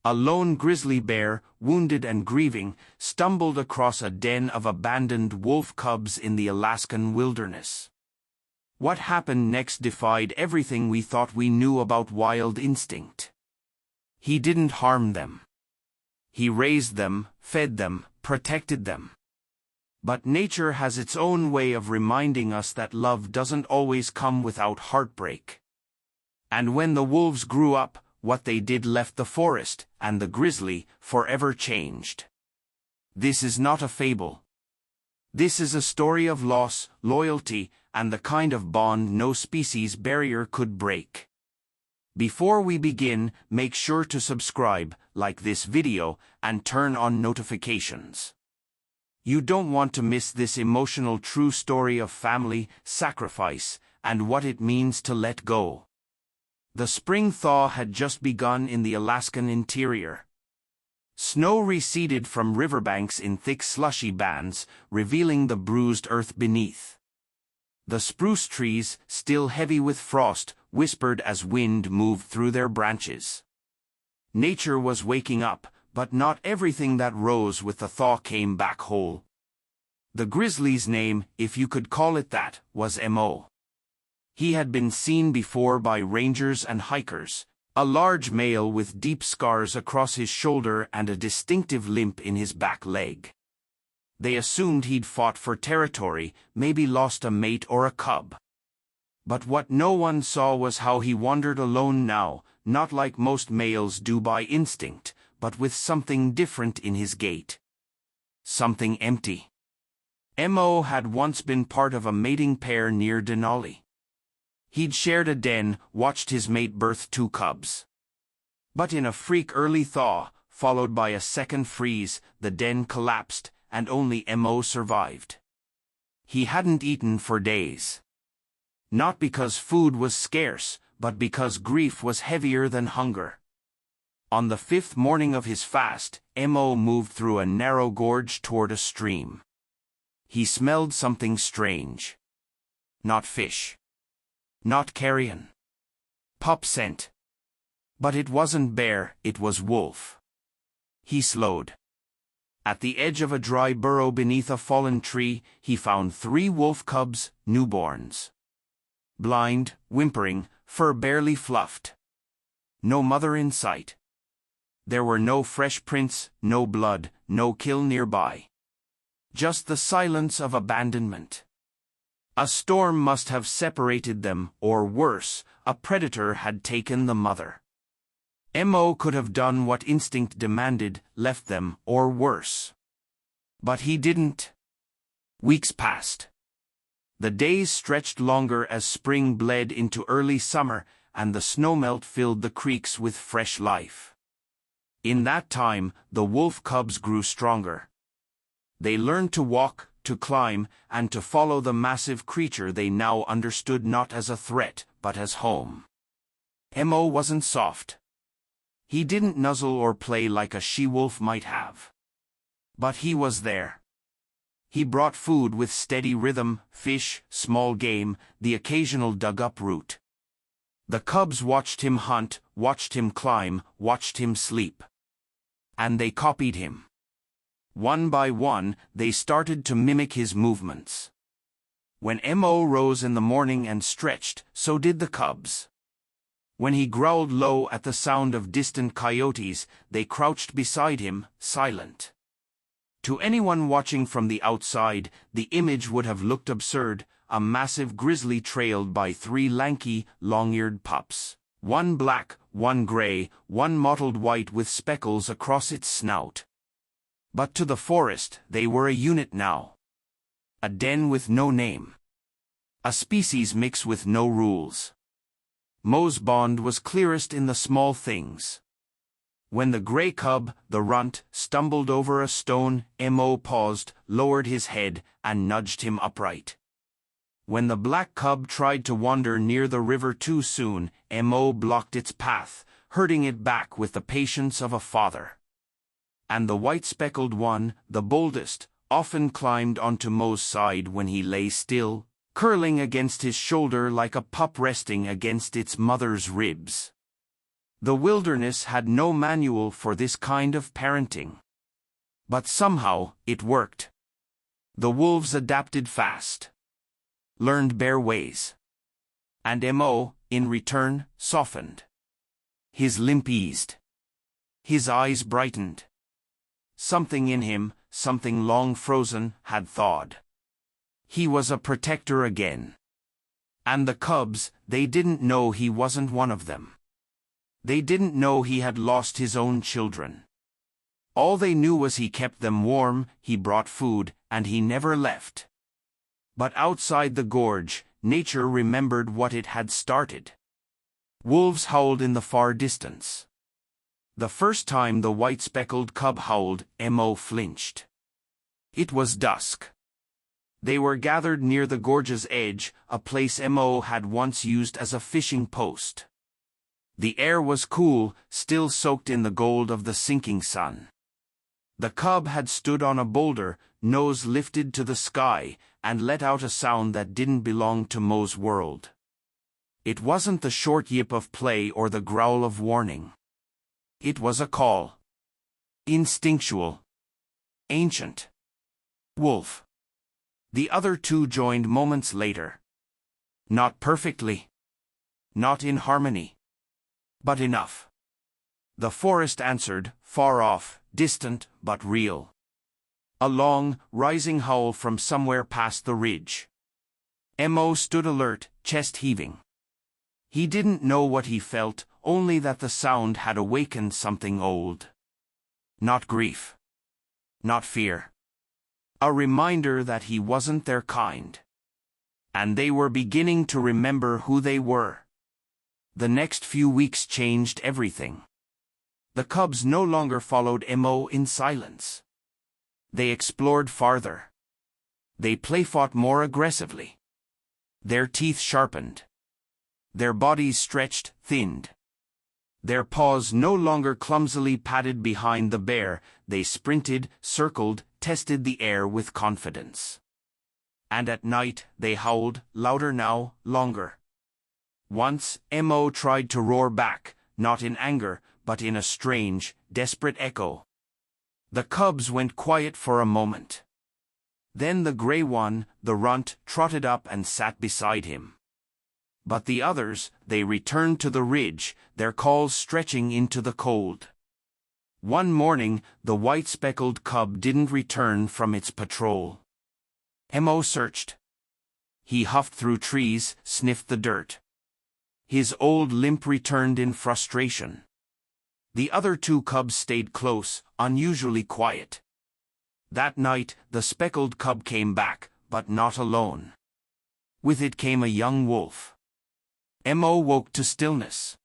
A lone grizzly bear, wounded and grieving, stumbled across a den of abandoned wolf cubs in the Alaskan wilderness. What happened next defied everything we thought we knew about wild instinct. He didn't harm them. He raised them, fed them, protected them. But nature has its own way of reminding us that love doesn't always come without heartbreak. And when the wolves grew up, what they did left the forest, and the grizzly, forever changed. This is not a fable. This is a story of loss, loyalty, and the kind of bond no species barrier could break. Before we begin, make sure to subscribe, like this video, and turn on notifications. You don't want to miss this emotional true story of family, sacrifice, and what it means to let go. The spring thaw had just begun in the Alaskan interior. Snow receded from riverbanks in thick slushy bands, revealing the bruised earth beneath. The spruce trees, still heavy with frost, whispered as wind moved through their branches. Nature was waking up, but not everything that rose with the thaw came back whole. The grizzly's name, if you could call it that, was Mo. He had been seen before by rangers and hikers, a large male with deep scars across his shoulder and a distinctive limp in his back leg. They assumed he'd fought for territory, maybe lost a mate or a cub. But what no one saw was how he wandered alone now, not like most males do by instinct, but with something different in his gait. Something empty. Mo had once been part of a mating pair near Denali. He'd shared a den, watched his mate birth 2 cubs. But in a freak early thaw, followed by a second freeze, the den collapsed, and only Mo survived. He hadn't eaten for days. Not because food was scarce, but because grief was heavier than hunger. On the 5th morning of his fast, Mo moved through a narrow gorge toward a stream. He smelled something strange. Not fish. Not carrion. Pup scent. But it wasn't bear, it was wolf. He slowed. At the edge of a dry burrow beneath a fallen tree, he found 3 wolf cubs, newborns. Blind, whimpering, fur barely fluffed. No mother in sight. There were no fresh prints, no blood, no kill nearby. Just the silence of abandonment. A storm must have separated them, or worse, a predator had taken the mother. Mo could have done what instinct demanded, left them, or worse. But he didn't. Weeks passed. The days stretched longer as spring bled into early summer, and the snowmelt filled the creeks with fresh life. In that time, the wolf cubs grew stronger. They learned to walk, to climb, and to follow the massive creature they now understood not as a threat, but as home. Mo wasn't soft. He didn't nuzzle or play like a she-wolf might have. But he was there. He brought food with steady rhythm, fish, small game, the occasional dug-up root. The cubs watched him hunt, watched him climb, watched him sleep. And they copied him. One by one, they started to mimic his movements. When Mo rose in the morning and stretched, so did the cubs. When he growled low at the sound of distant coyotes, they crouched beside him, silent. To anyone watching from the outside, the image would have looked absurd, a massive grizzly trailed by 3 lanky, long-eared pups. One black, one gray, one mottled white with speckles across its snout. But to the forest, they were a unit now. A den with no name. A species mix with no rules. Mo's bond was clearest in the small things. When the gray cub, the runt, stumbled over a stone, Mo paused, lowered his head, and nudged him upright. When the black cub tried to wander near the river too soon, Mo blocked its path, herding it back with the patience of a father. And the white-speckled one, the boldest, often climbed onto Mo's side when he lay still, curling against his shoulder like a pup resting against its mother's ribs. The wilderness had no manual for this kind of parenting. But somehow, it worked. The wolves adapted fast. Learned bear ways. And Mo, in return, softened. His limp eased. His eyes brightened. Something in him, something long frozen, had thawed. He was a protector again. And the cubs, they didn't know he wasn't one of them. They didn't know he had lost his own children. All they knew was he kept them warm, he brought food, and he never left. But outside the gorge, nature remembered what it had started. Wolves howled in the far distance. The first time the white-speckled cub howled, Mo flinched. It was dusk. They were gathered near the gorge's edge, a place Mo had once used as a fishing post. The air was cool, still soaked in the gold of the sinking sun. The cub had stood on a boulder, nose lifted to the sky, and let out a sound that didn't belong to Mo's world. It wasn't the short yip of play or the growl of warning. It was a call. Instinctual. Ancient. Wolf. The other two joined moments later. Not perfectly. Not in harmony. But enough. The forest answered, far off, distant, but real. A long, rising howl from somewhere past the ridge. Mo stood alert, chest heaving. He didn't know what he felt, only that the sound had awakened something old. Not grief. Not fear. A reminder that he wasn't their kind. And they were beginning to remember who they were. The next few weeks changed everything. The cubs no longer followed Mo in silence. They explored farther. They play-fought more aggressively. Their teeth sharpened. Their bodies stretched, thinned. Their paws no longer clumsily padded behind the bear, they sprinted, circled, tested the air with confidence. And at night, they howled, louder now, longer. Once, Mo tried to roar back, not in anger, but in a strange, desperate echo. The cubs went quiet for a moment. Then the gray one, the runt, trotted up and sat beside him. But the others, they returned to the ridge, their calls stretching into the cold. One morning, the white-speckled cub didn't return from its patrol. Mo searched. He huffed through trees, sniffed the dirt. His old limp returned in frustration. The other two cubs stayed close, unusually quiet. That night, the speckled cub came back, but not alone. With it came a young wolf. Mo woke to stillness.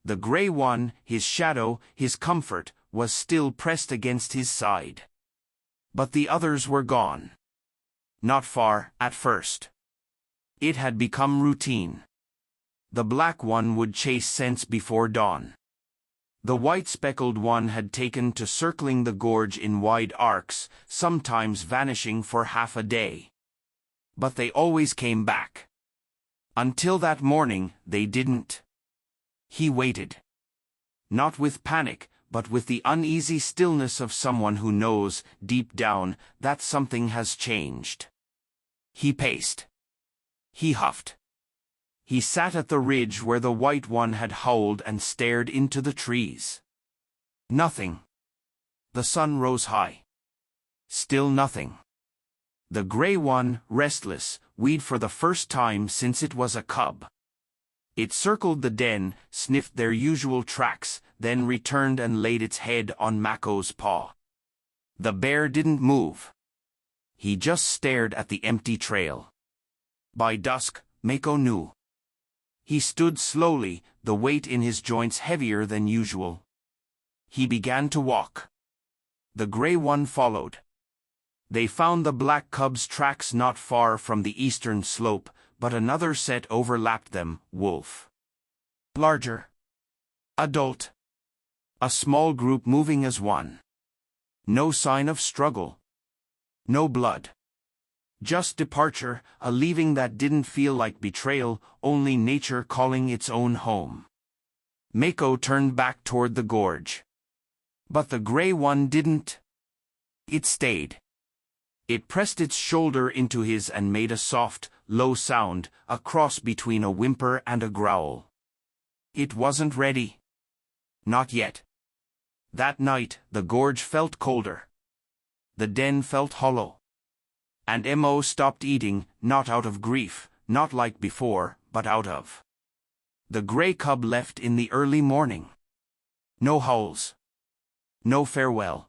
The gray one, his shadow, his comfort, was still pressed against his side. But the others were gone. Not far, at first. It had become routine. The black one would chase scents before dawn. The white-speckled one had taken to circling the gorge in wide arcs, sometimes vanishing for half a day. But they always came back. Until that morning, they didn't. He waited. Not with panic, but with the uneasy stillness of someone who knows, deep down, that something has changed. He paced. He huffed. He sat at the ridge where the white one had howled and stared into the trees. Nothing. The sun rose high. Still nothing. The gray one, restless, weed for the first time since it was a cub. It circled the den, sniffed their usual tracks, then returned and laid its head on Mako's paw. The bear didn't move. He just stared at the empty trail. By dusk, Mako knew. He stood slowly, the weight in his joints heavier than usual. He began to walk. The gray one followed. They found the black cub's tracks not far from the eastern slope, but another set overlapped them, wolf. Larger. Adult. A small group moving as one. No sign of struggle. No blood. Just departure, a leaving that didn't feel like betrayal, only nature calling its own home. Mako turned back toward the gorge. But the gray one didn't. It stayed. It pressed its shoulder into his and made a soft, low sound, a cross between a whimper and a growl. It wasn't ready. Not yet. That night, the gorge felt colder. The den felt hollow. And Mo stopped eating, not out of grief, not like before, but out of. The gray cub left in the early morning. No howls. No farewell.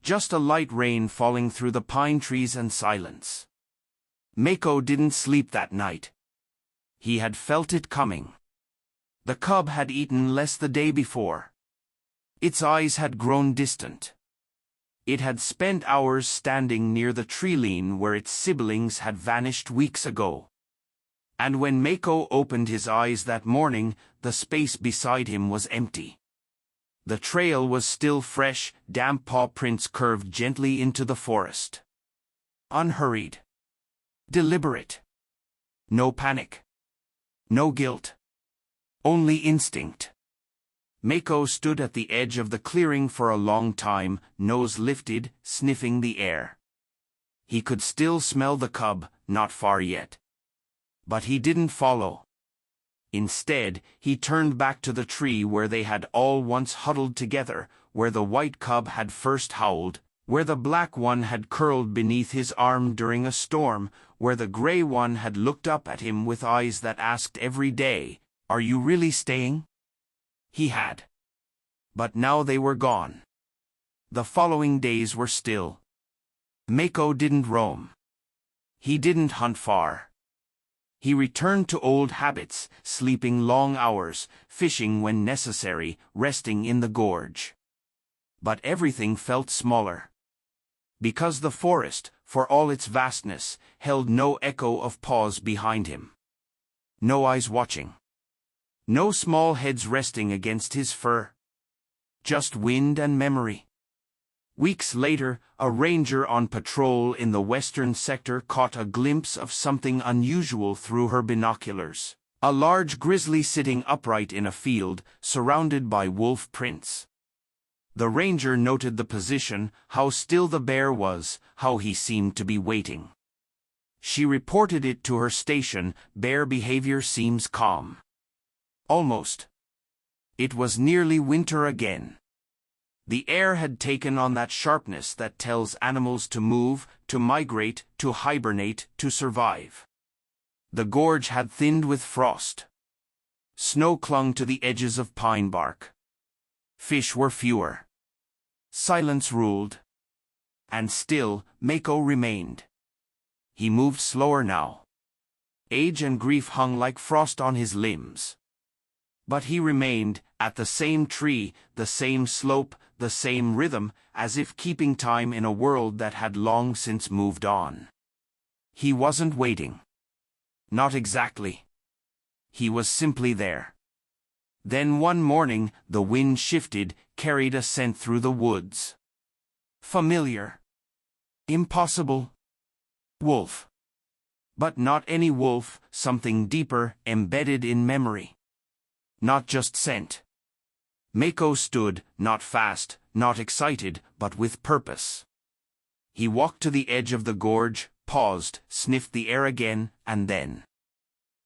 Just a light rain falling through the pine trees and silence. Mako didn't sleep that night. He had felt it coming. The cub had eaten less the day before. Its eyes had grown distant. It had spent hours standing near the tree line where its siblings had vanished weeks ago. And when Mako opened his eyes that morning, the space beside him was empty. The trail was still fresh, damp paw prints curved gently into the forest. Unhurried. Deliberate. No panic. No guilt. Only instinct. Mako stood at the edge of the clearing for a long time, nose lifted, sniffing the air. He could still smell the cub, not far yet. But he didn't follow. Instead, he turned back to the tree where they had all once huddled together, where the white cub had first howled, where the black one had curled beneath his arm during a storm, where the gray one had looked up at him with eyes that asked every day, "Are you really staying?" He had. But now they were gone. The following days were still. Mako didn't roam. He didn't hunt far. He returned to old habits, sleeping long hours, fishing when necessary, resting in the gorge. But everything felt smaller. Because the forest, for all its vastness, held no echo of paws behind him. No eyes watching. No small heads resting against his fur. Just wind and memory. Weeks later, a ranger on patrol in the western sector caught a glimpse of something unusual through her binoculars. A large grizzly sitting upright in a field, surrounded by wolf prints. The ranger noted the position, how still the bear was, how he seemed to be waiting. She reported it to her station. Bear behavior seems calm. Almost. It was nearly winter again. The air had taken on that sharpness that tells animals to move, to migrate, to hibernate, to survive. The gorge had thinned with frost. Snow clung to the edges of pine bark. Fish were fewer. Silence ruled. And still, Mako remained. He moved slower now. Age and grief hung like frost on his limbs. But he remained, at the same tree, the same slope, the same rhythm, as if keeping time in a world that had long since moved on. He wasn't waiting. Not exactly. He was simply there. Then one morning, the wind shifted, carried a scent through the woods. Familiar. Impossible. Wolf. But not any wolf, something deeper, embedded in memory. Not just scent. Mako stood, not fast, not excited, but with purpose. He walked to the edge of the gorge, paused, sniffed the air again, and then.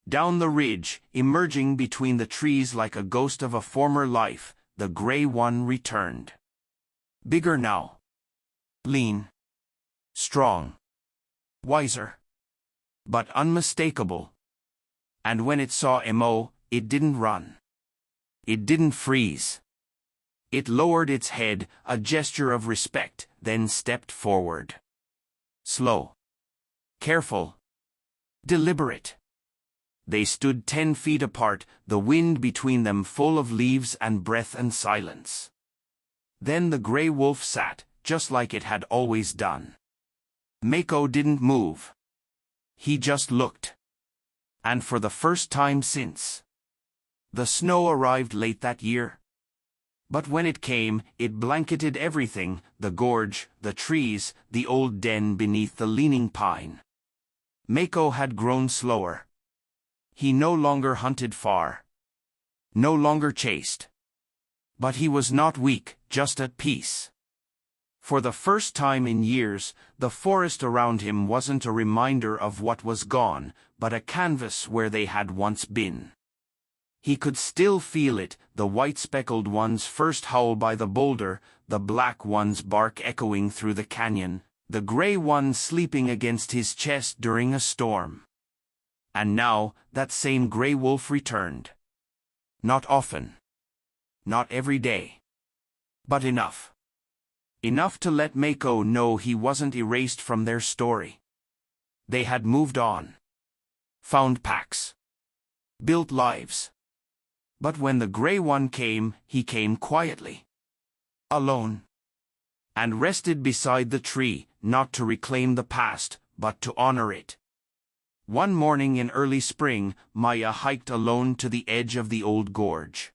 Down the ridge, emerging between the trees like a ghost of a former life, the gray one returned. Bigger now. Lean. Strong. Wiser. But unmistakable. And when it saw Mo, it didn't run. It didn't freeze. It lowered its head, a gesture of respect, then stepped forward. Slow. Careful. Deliberate. They stood 10 feet apart, the wind between them full of leaves and breath and silence. Then the gray wolf sat, just like it had always done. Mako didn't move. He just looked. And for the first time since. The snow arrived late that year. But when it came, it blanketed everything, the gorge, the trees, the old den beneath the leaning pine. Mako had grown slower. He no longer hunted far. no longer chased. But he was not weak, just at peace. For the first time in years, the forest around him wasn't a reminder of what was gone, but a canvas where they had once been. He could still feel it, the white-speckled one's first howl by the boulder, the black one's bark echoing through the canyon, the gray one sleeping against his chest during a storm. And now, that same gray wolf returned. Not often. Not every day. But enough. Enough to let Mako know he wasn't erased from their story. They had moved on. Found packs. Built lives. But when the gray one came, he came quietly. Alone. And rested beside the tree, not to reclaim the past, but to honor it. One morning in early spring, Maya hiked alone to the edge of the old gorge.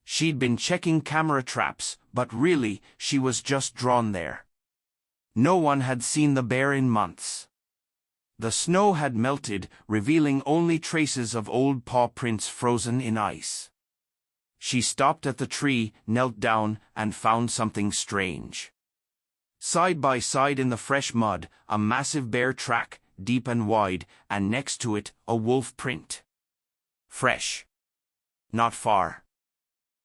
She'd been checking camera traps, but really, she was just drawn there. No one had seen the bear in months. The snow had melted, revealing only traces of old paw prints frozen in ice. She stopped at the tree, knelt down, and found something strange. Side by side in the fresh mud, a massive bear track, deep and wide, and next to it, a wolf print. Fresh. Not far.